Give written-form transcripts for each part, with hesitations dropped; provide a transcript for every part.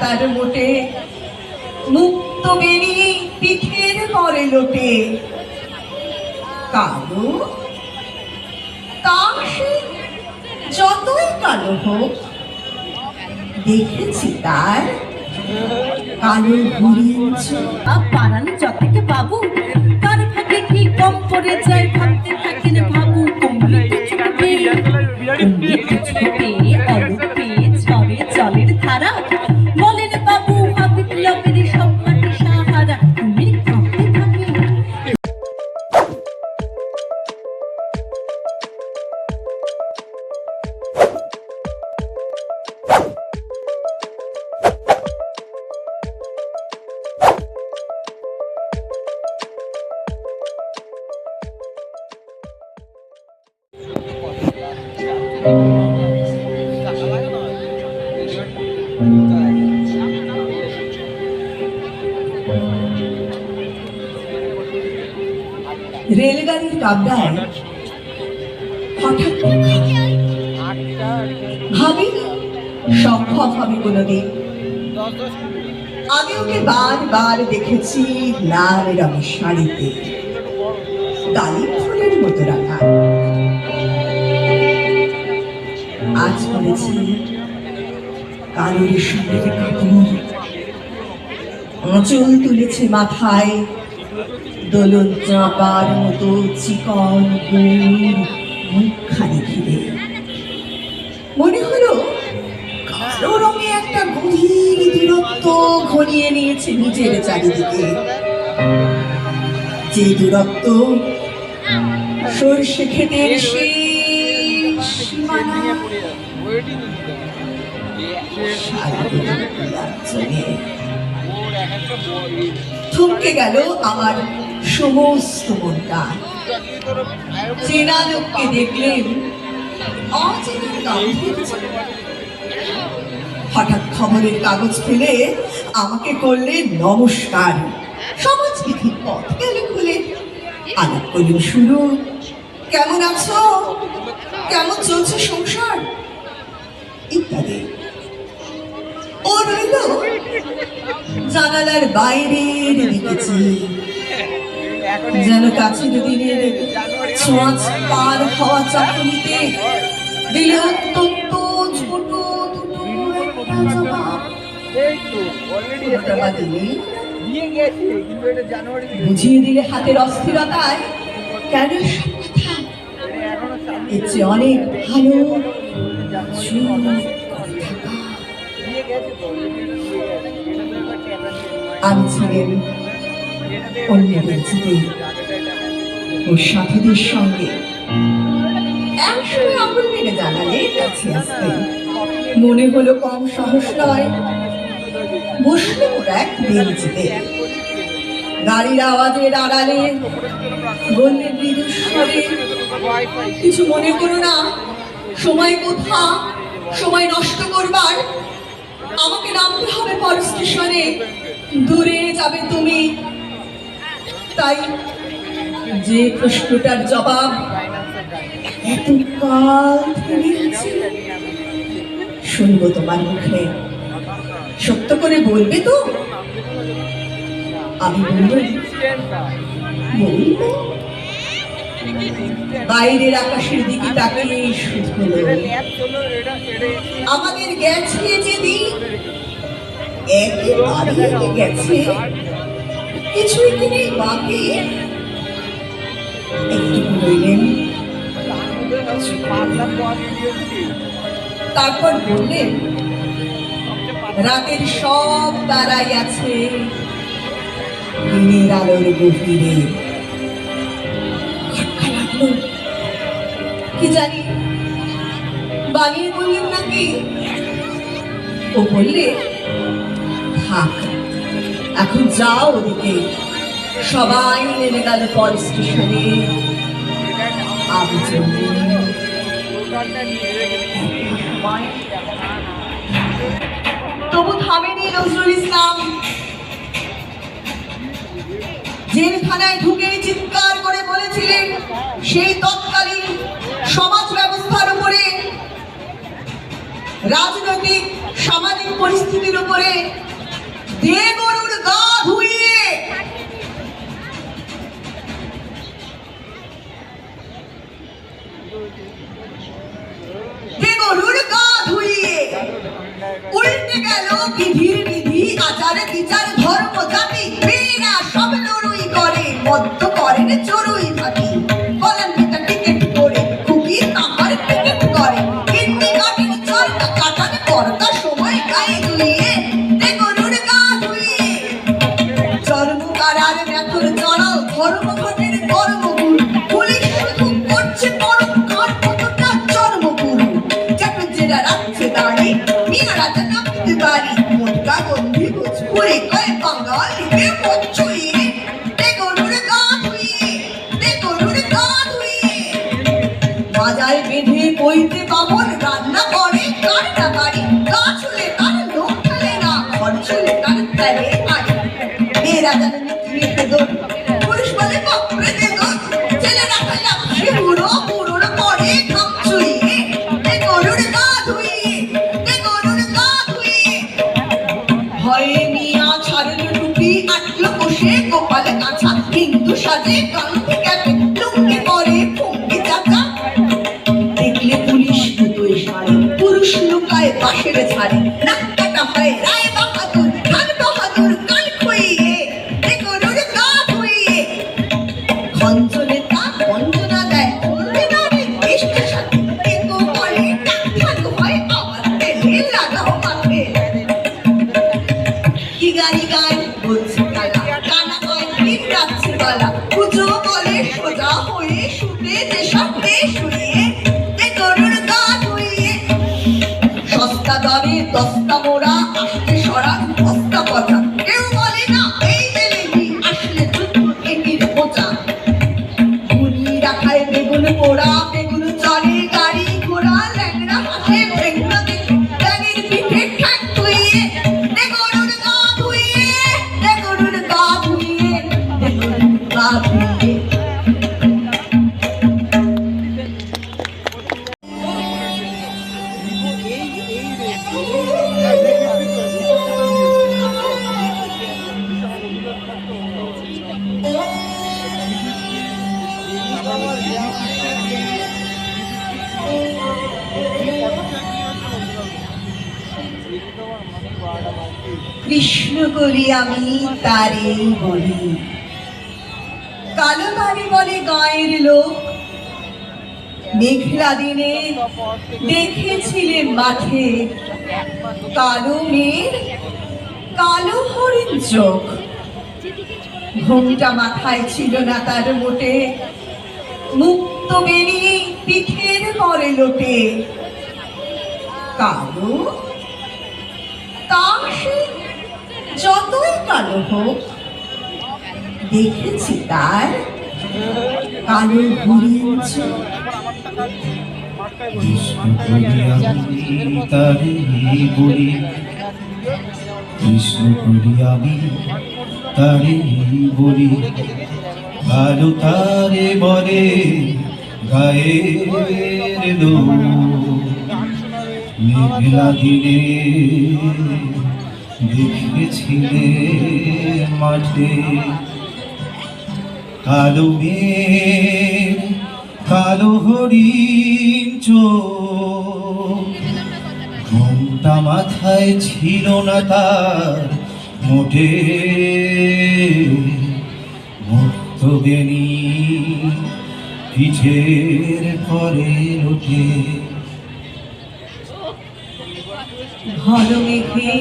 তার মোটে, মুক্ত বেরিয়ে পিঠের পরে লোটে। কালো তা সে যতই কালো হোক, দেখেছি তার কালো হরিণ চোখ। পাড়ানো যতকে বাবু, কার ভাগে কি কম পড়ে যায়, ভাবতে থাকেন বাবু। অমৃত ছোটে অলপে ঝরে জলের ধারা, বলেন বাবু হাবিব লবের সব মাটি সাহারা। তুমি কাঁপতে থাকে রেলগাড়ির কামরায় হঠাৎ ভাবিনি সম্ভব হবে কোনোদিন। আমি ওকে বারবার দেখেছি লাল রঙের শাড়িতে, ডালিম ফুলের মতো রাখা। আজ করেছি কালো রেশমের কাপড়, আঁচল তুলেছে মাথায়, দোলন চাপার মতো চিকন গোল মুখখানি ঘিরে। মনে হলো কালো রঙে একটা গভীর দূরত্ব ঘনিয়ে নিয়েছে নিজের চারিদিকে, যে দূরত্ব সর্ষে ক্ষেতের শেষ সীমানা। থমকে গেল আমার সমস্ত মনটা। চেনা লোককে দেখলেন অচেনার গাম্ভীর্য। হঠাৎ খবরের কাগজ ফেলে আমাকে করলেন নমস্কার। সমাজবিধির পথ গেল খুলে। আলাপ করলেন শুরু, কেমন আছো, কেমন চলছে সংসার ইত্যাদি। ও রইল জানালার বাইরের দিকেছি, যেন কাছে দিনের ছোঁয়াচ পার হওয়া চাকুরিতে দিলে অত্যন্ত ছোট দুটো একটা জবাব। বুঝিয়ে দিলে হাতের অস্থিরতায় কেন কথা, এর চেয়ে অনেক ভালো আমি ছিলেন অন্য বেঞ্চিতে ওর সাথীদের সঙ্গে। একসময় আঙুল মেরে জানালে কাছে আসতে মনে হলো কম সাহস নয়। বসলো ওরা এক বেঞ্চিতে, গাড়ির আওয়াজের আড়ালে বললে মৃদু স্বরে, কিছু মনে করো না, সময় কোথা, সময় নষ্ট করবার। আমাকে নামতে হবে পর স্টেশনে, দূরে যাবে তুমি। তাই যে প্রশ্নটার জবাব এতকাল থেমেছি, শুনবো তোমার মুখে, সত্য করে বলবে তো? আমি বলবো বলবো। বাইরের আকাশের দিকে তাকিয়ে শুধু হলো আমাদের গেছে যেদিন একেবারে গেছে, কিছুই কি নেই বাকি। একটু বললেন, তারপর বললেন রাতের সব তারাই আছে দিনের আলোর গভীরে। লাগলো কি জানি বানিয়ে বললেন নাকি। ও বললে থাক, এখন যাও ওদিকে। সবাই নেমে গেল পর স্টেশনে। আমি তবু থামেনি নজরুল ইসলাম। জেলখানায় ঢুকে চিৎকার করে বলেছিলেন সেই তৎকালীন সমাজ ব্যবস্থার উপরে রাজনৈতিক সামাজিক পরিস্থিতির উপরে দে গরুর গা ধুইয়ে দে গরুর গা ধুইয়ে উল্টে গেল বিধির বিধি আচার বিচার ধর্ম জাতি মেয়েরা সব লড়ুই করে মধ্য করেন চড়ুই ভাতি বলেন পিতা টিকেট করে খুবই তাহার টিকেট করে কিন্তু কাটেন চরকা কাটান পর্দা সময় গায়ে ধুইয়ে দে গরুর গা ধুইয়ে চর্মকারার ব্যথর চড়াও ধর্মঘটের কর্মগুরু পুলিশ শুধু করছে পরম কার কতটা চর্মগুরু চাটুজ্জেরা রাখছে দাঁড়ি মিয়া রাজা নামতে পারি মোটকা গন্ধি ভোজপুরে কয় বাঙালিকে পচ্ছুইয়ে দে গরুর গা ধুইয়ে দে গরুর গা ধুইয়ে বাজায় বেঁধে বইতে বামন রান্না করে কার না বাড়ি গা ছুলে তার লোক ঠেলে না ঘর ছুলে তার তেলে আড়ি মেয়েরা জানেন নিতে দোর পুরুষ বলে বাপরে দে দোর ছেলেরা খাইলাম সে বুড়ো বুড়োর পরে ঘাম ছুইয়ে দে গরুর গা ধুইয়ে দে গরুর গা ধুইয়ে ভয়ে মিয়া ছাড়ল টুপি আটলো বসে গোপাল কাছা হিন্দু সাজে কান্তি ক্যাপে লুঙ্গি পরে ফুঙ্গি চাচা দেখলে পুলিশ দুটোই সারে পুরুষ লুকায় পাশের ছাড়ে নাক কাটা হয় রায় বাহাদুর খান বাহাদুর কান খুইয়ে দে গরুর গা ধুইয়ে খঞ্জনে তা বঞ্জনা দেয় বলবে না রে দেশকে সাথে কিন্তু বলে টাক ঠাক হয় আবার তেলে লাগাও মাথে কি গাড়ি গায় বলছে তালা কানা হয় দিন রাখছে বালা পুজো বলে সোজা হয়ে শুতে যে সাথে শুয়ে দে গরুর গা ধুইয়ে সস্তা দরে দস্তা মোড়া আসতে সরা বস্তা পচা কেউ বলে না এই মেলেনি আসলে যুদ্ধ এটির পোচা গুলি রাখায় বেগুন পোড়া বেগুন চলে গাড়ি ঘোড়া ল্যাংড়া হাসে ভেঙ্গা দেখে ব্যাঙের পিঠে ঠ্যাং ধুইয়ে দে গরুর গা ধুইয়ে দে গরুর গা ধুইয়ে দে গরুর গা ধুইয়ে কৃষ্ণ বলি আমি তারেই বলি কালো বাড়ি বলে গায়ের লোক মেঘলা দিনে দেখেছিলে মাঠে কালো মেঘ কালো হরিণ চোখ ঘোমটা মাথায় ছিল না তার মোটে মুক্ত বেরিয়ে পিঠের পরে লোটে কালো তা সে যতই কালো হোক দেখেছি তার কালো হরিণ চোখ কৃষ্ণ করি আমি তারে বলি কৃষ্ণ করি আমি তারে বলি ভালো তারে বলে গায়ের লোক মেঘলা দিনে দেখেছিলে মাঠে কালো মেঘ কালো হরিণ চোখ ঘোমটা মাথায় ছিল না তার মোটে মুক্ত বেনি পিঠের পরে ওঠে ঘন মেঘে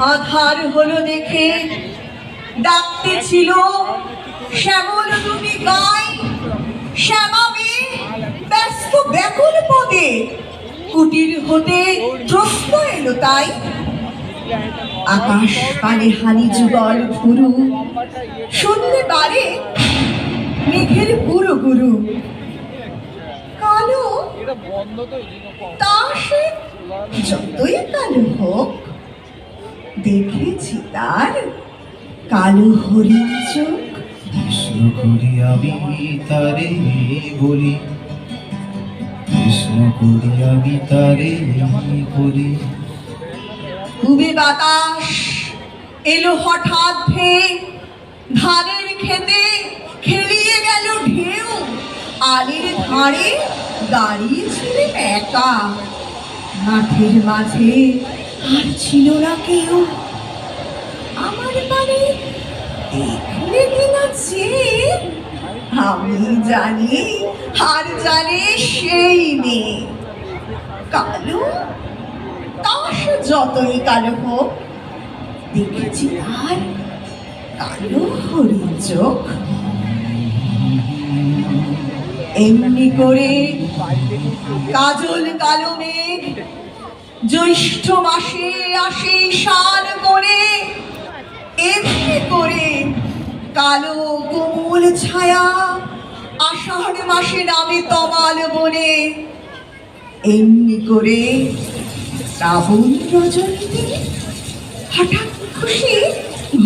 আধার হলো দেখে ডাকতে ছিল শ্যামল রুমি গায় শ্যামাবে ব্যস্ত ব্যাকুল পদে কুটির হতে ত্রস্ত এলো তাই আকাশ পানে হানি যুগল ফুরু শুনলে বারে মেঘের গুরু গুরু কালো তা সে যতই কালো হোক দেখেছি তার কালো হরিণ চোখ কৃষ্ণ করি আমি তারে বলি কৃষ্ণ কৃষ্ণ করি আমি তারে বলি। উবে বাতাস এলো হঠাৎ ধেয়ে, ধানের খেতে খেলিয়ে গেল ঢেউ। আলের ধারে দাঁড়িয়েছিলেন একা, মাঠের মাঝে আর ছিল না কেউ। আমার বাড়ি দেখলে কিনা চেয়ে, আমি জানি আর জানে সেই মেয়ে। কালো, তা সে যতই কালো হোক, দেখেছি তার কালো হরিণ চোখ। এমনি করে কাজল কালো মেঘ জ্যৈষ্ঠ মাসে আসে শান করে। এমনি করে কালো কোমল ছায়া আষাঢ় মাসে নামে তমাল বনে। এমনি করে শ্রাবণ রজনীতে হঠাৎ খুশি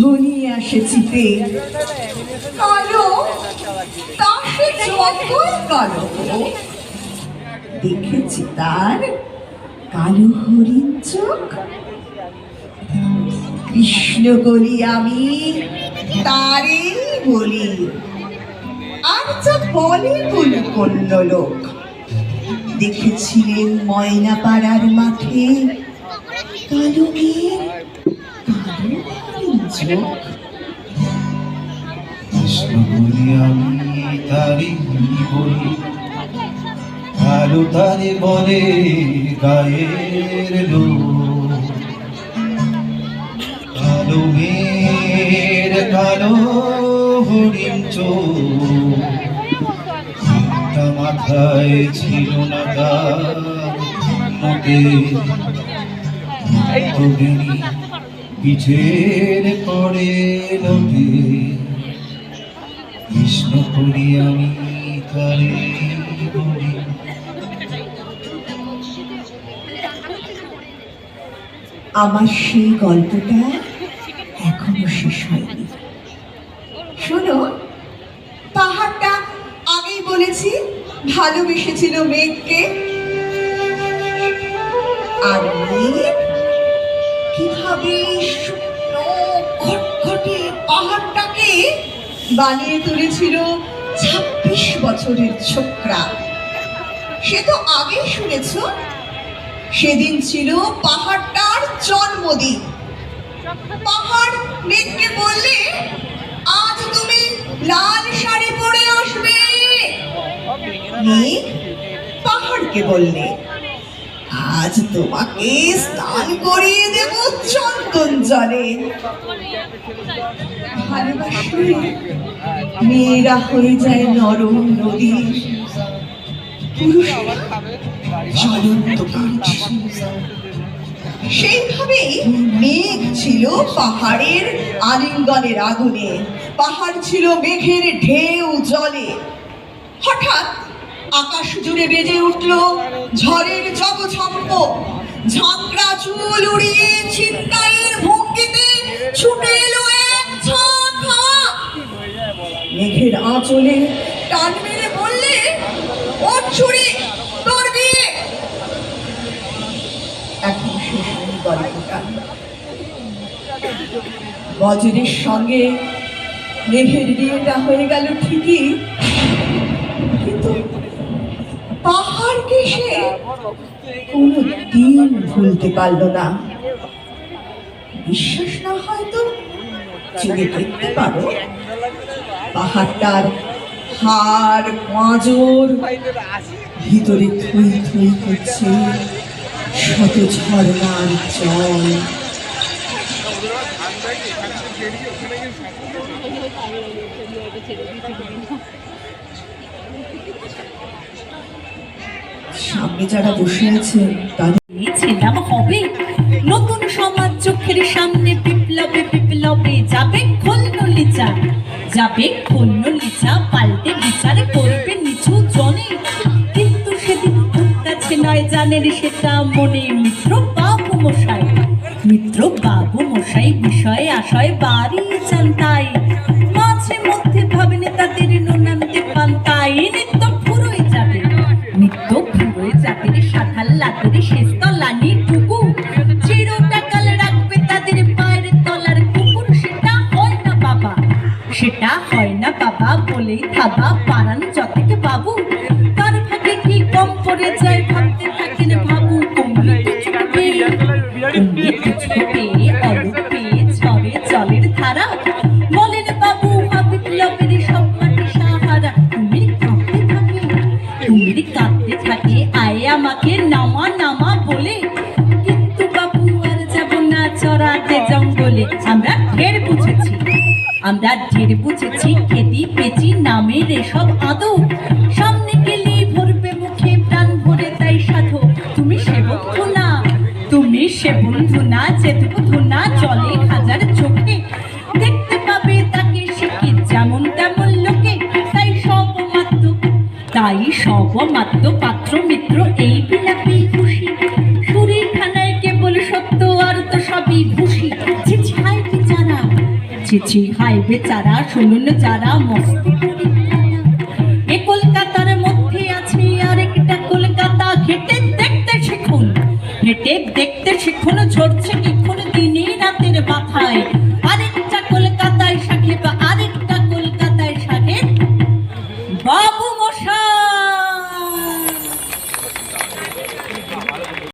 ঘনিয়ে আসে চিতে। কালো, তা সে যতই কালো হোক, দেখেছি তার কালো হরিণ চোখ। কৃষ্ণ বলি আমি তারে বলি, আর যা বলে বলুক অন্য লোক। দেখেছিলেন ময়নাপাড়ার মাঠে কালো মেঘ, কালো হরিণ চোখ। কৃষ্ণ করি আমি তারে বলি, কালো তারে বলে গায়ের লোক। কালো মেয়ের কালো হরিণ চোখ, তা মাথায় ছিল না তার মোটে। তবেনি পিঠের পরে লোটে, কৃষ্ণ করি আমি তারে বলি। আমার সেই গল্পটা এখনো শেষ হয়নি। শোনো, পাহাড়টা আগেই বলেছি ভালোবেসেছিল মেঘকে। আর মেঘ কিভাবে শুকনো খটখটে পাহাড়টাকে বানিয়ে তুলেছিল 26 বছরের ছোকরা। সে তো আগেই শুনেছ, সেদিন ছিল পাহাড়টার জন্মদিন। পাহাড় মেঘকে বললে, আজ তুমি লাল শাড়ি পরে আসবে। মেঘ পাহাড়কে বললে, আজ তোমাকে স্নান করিয়ে দেব চন্দন জলে। ভালোবাসলে মেয়েরা হয়ে যায় নরম নদী, পুরুষেরা জ্বলন্ত কাঠ। সেইভাবেই মেঘ ছিল পাহাড়ের আলিঙ্গনের আগুনে, পাহাড় ছিল মেঘের ঢেউ জলে। হঠাৎ আকাশ জুড়ে বেজে উঠল ঝড়ের জগঝম্প। ঝাঁকড়া চুল উড়িয়ে ছিনতাইয়ের ভঙ্গিতে ছুটে এলো এক ঝাঁক হাওয়া। মেঘের আঁচলে টান মেরে বললে, ওর ছুরি তোর বিয়ে। এখন শেষ হয়নি গল্পটা। বজ্রের সঙ্গে মেঘের বিয়েটা হয়ে গেল ঠিকই, কিন্তু পাহাড়কে সে কোনো দিন ভুলতে পারল না। বিশ্বাস না হয়তো চোখে দেখতে পারো, পাহাড়টার হাড় পাঁজর ভিতরে থই থই করছে শত ঝর্ণার জল। সামনে যারা বসে আছে তাদের ছিলাম হবে নতুন সমাজ চোখের সামনে। বিপ্লবে বিপ্লবে যাবে খোলনলিচা, যাবে খোলনলিচা, পাল্টে বিচার করবে নিচু জনে। কিন্তু সেদিন কাছে নয় জানেন সেটা মনে। মিত্র বাবু মশাই, মিত্র বাবু মশাই বিষয়ে আশয় বাড়ি চান, তাই মাঝে মধ্যে ভাবেন তাদের নুনান্তে পান। তাই নিত্য ফুরোয় যাবে, নিত্য ফুরোয় যাবে তাদের শেষতলানি টুকু চিরটাকাল রাখবে তাদের পায়ের তলার কুকুর। সেটা হয় না বাবা, সেটা হয় না বাবা বলেই থাবা পারান যতকে বাবু। তার ভাগে কি কম পড়ে যায় ভাবতে থাকেন বাবু। অমৃত চুপে অলপে ঝরে জলের ধারা বলেন বাবু বিপ্লবের সব মাটি সাহারা। তুমি কাঁদতে থাকে আয় আমাকে নামা নামা বলে, কিন্তু বাবু আর যাব না চড়াতে জঙ্গলে। আমরা ঢের বুঝেছি, আমরা ঢের বুঝেছি খেতি পেঁচি নামের এসব আদৌ। সামনে গেলে ভরবে মুখে প্রাণ ভরে তাই সাধু। তুমি সে বন্ধু না, তুমি সে বন্ধু না যেটুকু ধুনা জলে হাজার চোখে দেখতে পাবে তাকে সে কি যেমন তেমন লোকে। তাই সব মাত্র পাত্র মিত্র এই বিলাপি খুশি। সুরের খানায় কেবল সত্য আর তো সবই ভুষি। চিঠি হায় বেচারা, চিঠি হায় বেচারা শুনুন যারা মস্ত পরিত্রাণা। এ কলকাতার মধ্যে আছে আরেকটা কলকাতা। হেঁটে দেখতে শিখুন, হেঁটে দেখতে শিখুন ঝরছে কিক্ষণ দিনে রাতের মাথায়।